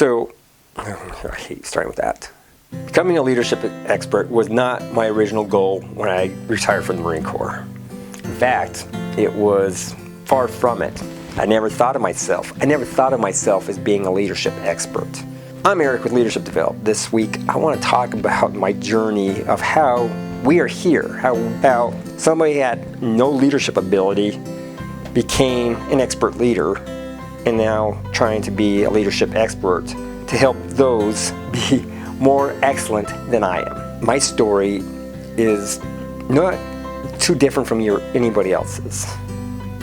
So, I hate starting with that. Becoming a leadership expert was not my original goal when I retired from the Marine Corps. In fact, it was far from it. I never thought of myself as being a leadership expert. I'm Eric with Leadership Develop. This week, I want to talk about my journey of how we are here, how somebody had no leadership ability became an expert leader, and now trying to be a leadership expert to help those be more excellent than I am. My story is not too different from anybody else's,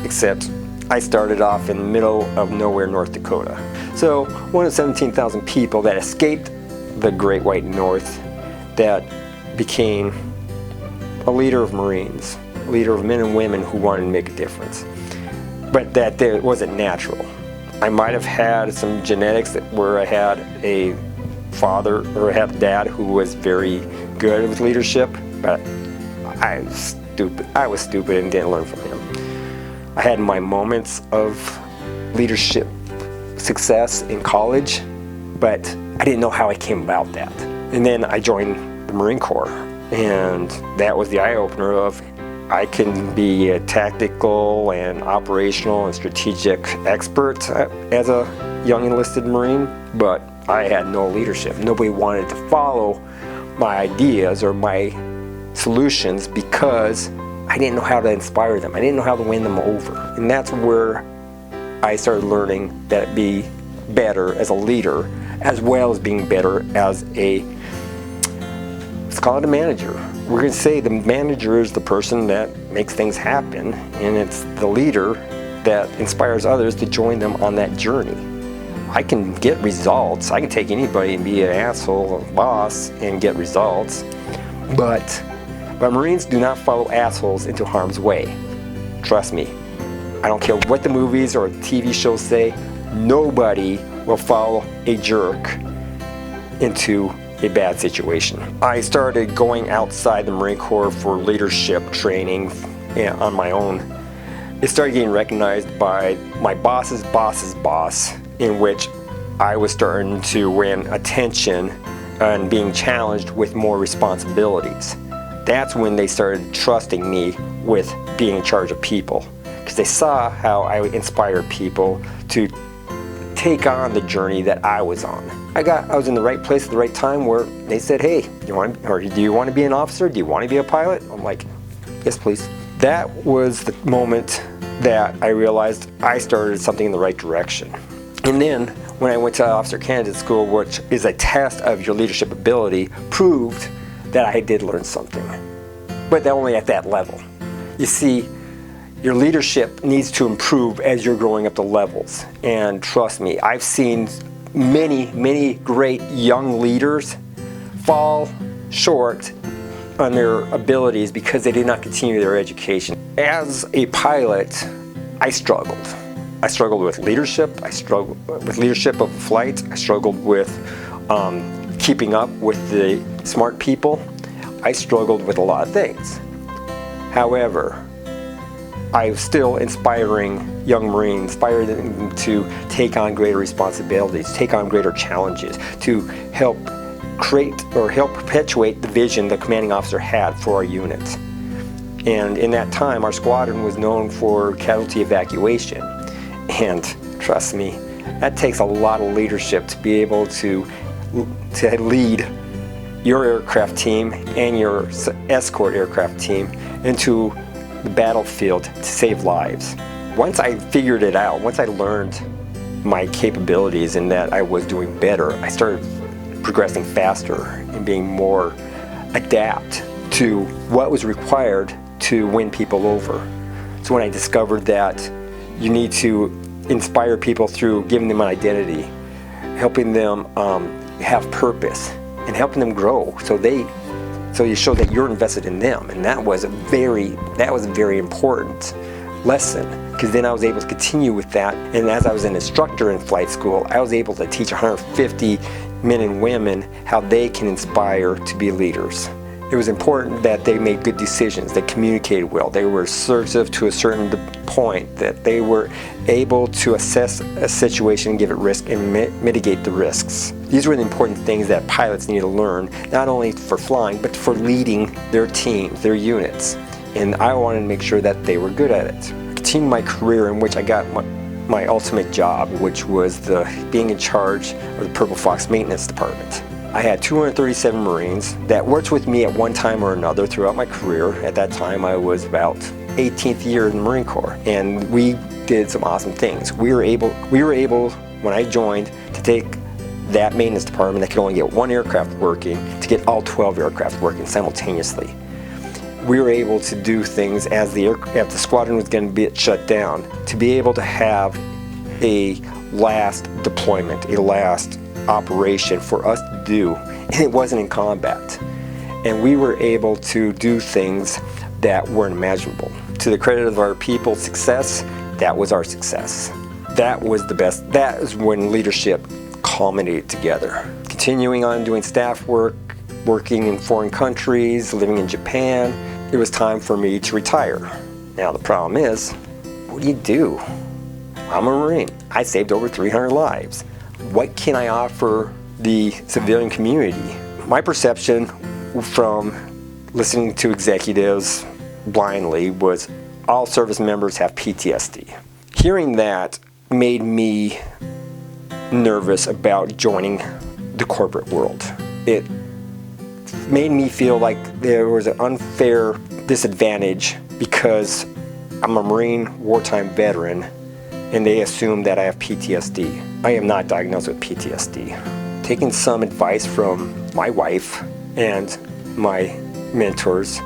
except I started off in the middle of nowhere, North Dakota. So one of 17,000 people that escaped the Great White North that became a leader of Marines, a leader of men and women who wanted to make a difference. But that wasn't natural. I might have had some genetics where I had a father or I had a dad who was very good with leadership, but I was stupid and didn't learn from him. I had my moments of leadership success in college, but I didn't know how I came about that. And then I joined the Marine Corps, and that was the eye-opener of I can be a tactical and operational and strategic expert as a young enlisted Marine, but I had no leadership. Nobody wanted to follow my ideas or my solutions because I didn't know how to inspire them. I didn't know how to win them over. And that's where I started learning that be better as a leader, as well as being better as let's call it a manager. We're going to say the manager is the person that makes things happen, and it's the leader that inspires others to join them on that journey. I can get results. I can take anybody and be an asshole boss and get results, but Marines do not follow assholes into harm's way. Trust me. I don't care what the movies or TV shows say, nobody will follow a jerk into a bad situation. I started going outside the Marine Corps for leadership training on my own. It started getting recognized by my boss's boss's boss, in which I was starting to win attention and being challenged with more responsibilities. That's when they started trusting me with being in charge of people, because they saw how I inspired people to take on the journey that I was on. I was in the right place at the right time where they said, hey, do you want to be an officer? Do you want to be a pilot? I'm like, yes, please. That was the moment that I realized I started something in the right direction. And then when I went to Officer Candidate School, which is a test of your leadership ability, proved that I did learn something, but only at that level. You see, your leadership needs to improve as you're growing up the levels. And trust me, I've seen many great young leaders fall short on their abilities because they did not continue their education. As a pilot, I struggled. I struggled with leadership. I struggled with leadership of flight. I struggled with keeping up with the smart people. I struggled with a lot of things. However, I'm still inspiring young Marines, inspiring them to take on greater responsibilities, take on greater challenges, to help create or help perpetuate the vision the commanding officer had for our unit. And in that time, our squadron was known for casualty evacuation. And trust me, that takes a lot of leadership to be able to lead your aircraft team and your escort aircraft team into the battlefield to save lives. Once I figured it out, once I learned my capabilities and that I was doing better, I started progressing faster and being more adept to what was required to win people over. So when I discovered that you need to inspire people through giving them an identity, helping them have purpose, and helping them grow so you show that you're invested in them. And that was a very important lesson, because then I was able to continue with that. And as I was an instructor in flight school, I was able to teach 150 men and women how they can inspire to be leaders. It was important that they made good decisions, they communicated well, they were assertive to a certain point, that they were able to assess a situation and give it risk and mitigate the risks. These were the important things that pilots need to learn, not only for flying, but for leading their teams, their units. And I wanted to make sure that they were good at it. I continued my career in which I got my ultimate job, which was being in charge of the Purple Fox Maintenance Department. I had 237 Marines that worked with me at one time or another throughout my career. At that time, I was about 18th year in the Marine Corps, and we did some awesome things. We were able, when I joined, to take that maintenance department that could only get one aircraft working to get all 12 aircraft working simultaneously. We were able to do things as the squadron was going to be shut down, to be able to have a last deployment, a last operation for us to do, and it wasn't in combat. And we were able to do things that weren't imaginable. To the credit of our people's success, that was our success. That was the best. That is when leadership culminated together. Continuing on doing staff work, working in foreign countries, living in Japan, it was time for me to retire. Now the problem is, what do? I'm a Marine. I saved over 300 lives. What can I offer the civilian community? My perception from listening to executives blindly was all service members have PTSD. Hearing that made me nervous about joining the corporate world. It made me feel like there was an unfair disadvantage because I'm a Marine wartime veteran and they assume that I have PTSD. I am not diagnosed with PTSD. Taking some advice from my wife and my mentors,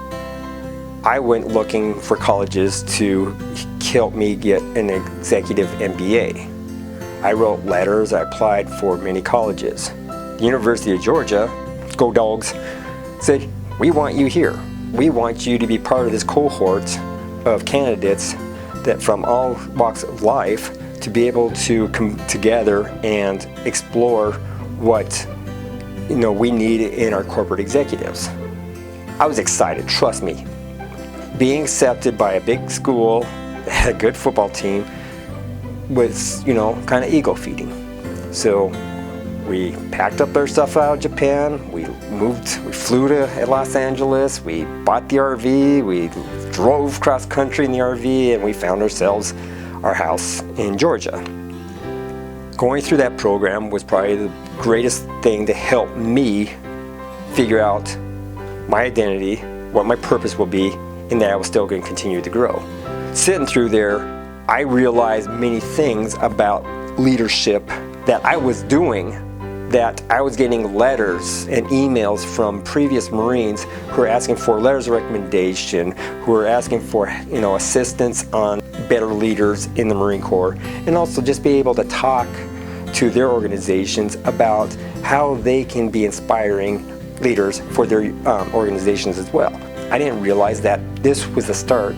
I went looking for colleges to help me get an executive MBA. I wrote letters, I applied for many colleges. The University of Georgia, go Dogs, said, we want you here. We want you to be part of this cohort of candidates that from all walks of life to be able to come together and explore what we need in our corporate executives. I was excited, trust me. Being accepted by a big school that had a good football team was, kind of ego feeding. So we packed up our stuff out of Japan, we flew to Los Angeles, we bought the RV, we drove cross country in the RV, and we found ourselves our house in Georgia. Going through that program was probably the greatest thing to help me figure out my identity, what my purpose will be, and that I was still going to continue to grow. Sitting through there, I realized many things about leadership that I was doing, that I was getting letters and emails from previous Marines who were asking for letters of recommendation, who were asking for assistance on better leaders in the Marine Corps, and also just be able to talk to their organizations about how they can be inspiring leaders for their organizations as well. I didn't realize that this was the start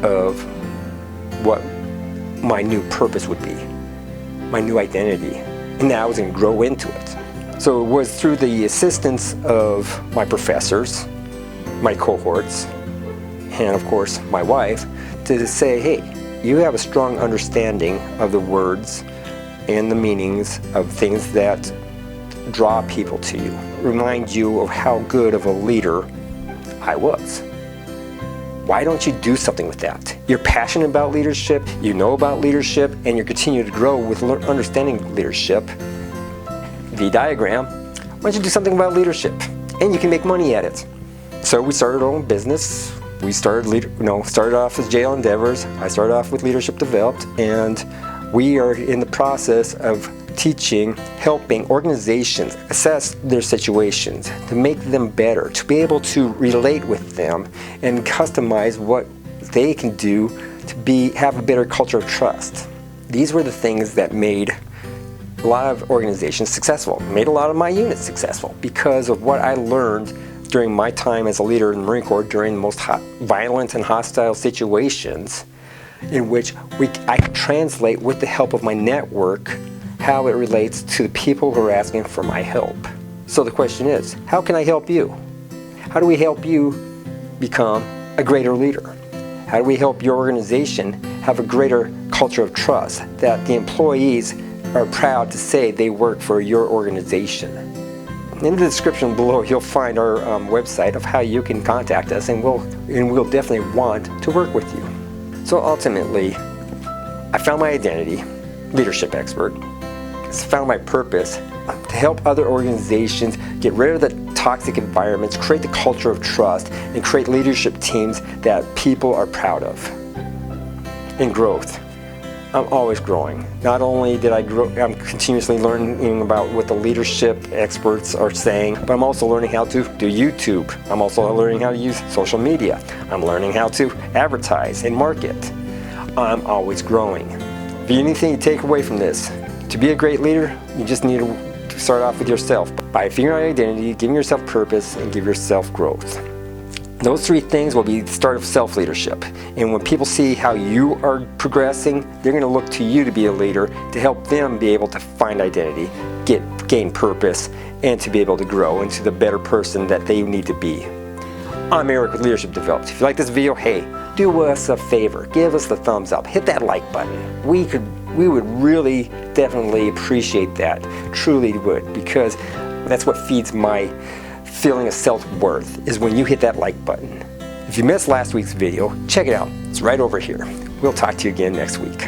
of what my new purpose would be, my new identity, and that I was going to grow into it. So it was through the assistance of my professors, my cohorts, and of course my wife, to say, hey, you have a strong understanding of the words and the meanings of things that draw people to you, remind you of how good of a leader I was. Why don't you do something with that? You're passionate about leadership, you know about leadership, and you continue to grow with understanding leadership. V diagram, why don't you do something about leadership? And you can make money at it. So we started our own business. We started off as JL Endeavors. I started off with Leadership Developed, and we are in the process of helping organizations assess their situations, to make them better, to be able to relate with them and customize what they can do to have a better culture of trust. These were the things that made a lot of organizations successful, made a lot of my units successful, because of what I learned during my time as a leader in the Marine Corps during the most violent and hostile situations, in which I could translate with the help of my network how it relates to the people who are asking for my help. So the question is, how can I help you? How do we help you become a greater leader? How do we help your organization have a greater culture of trust, that the employees are proud to say they work for your organization? In the description below, you'll find our website of how you can contact us, and we'll definitely want to work with you. So ultimately, I found my identity, leadership expert. I found my purpose to help other organizations get rid of the toxic environments, create the culture of trust, and create leadership teams that people are proud of. In growth, I'm always growing. Not only did I grow, I'm continuously learning about what the leadership experts are saying, but I'm also learning how to do YouTube. I'm also learning how to use social media. I'm learning how to advertise and market. I'm always growing. If you anything you take away from this, to be a great leader, you just need to start off with yourself by figuring out your identity, giving yourself purpose, and give yourself growth. Those three things will be the start of self-leadership. And when people see how you are progressing, they're going to look to you to be a leader to help them be able to find identity, gain purpose, and to be able to grow into the better person that they need to be. I'm Eric with Leadership Developed. If you like this video, hey, do us a favor. Give us the thumbs up. Hit that like button. We would really definitely appreciate that. Truly would, because that's what feeds my feeling of self-worth, is when you hit that like button. If you missed last week's video, check it out. It's right over here. We'll talk to you again next week.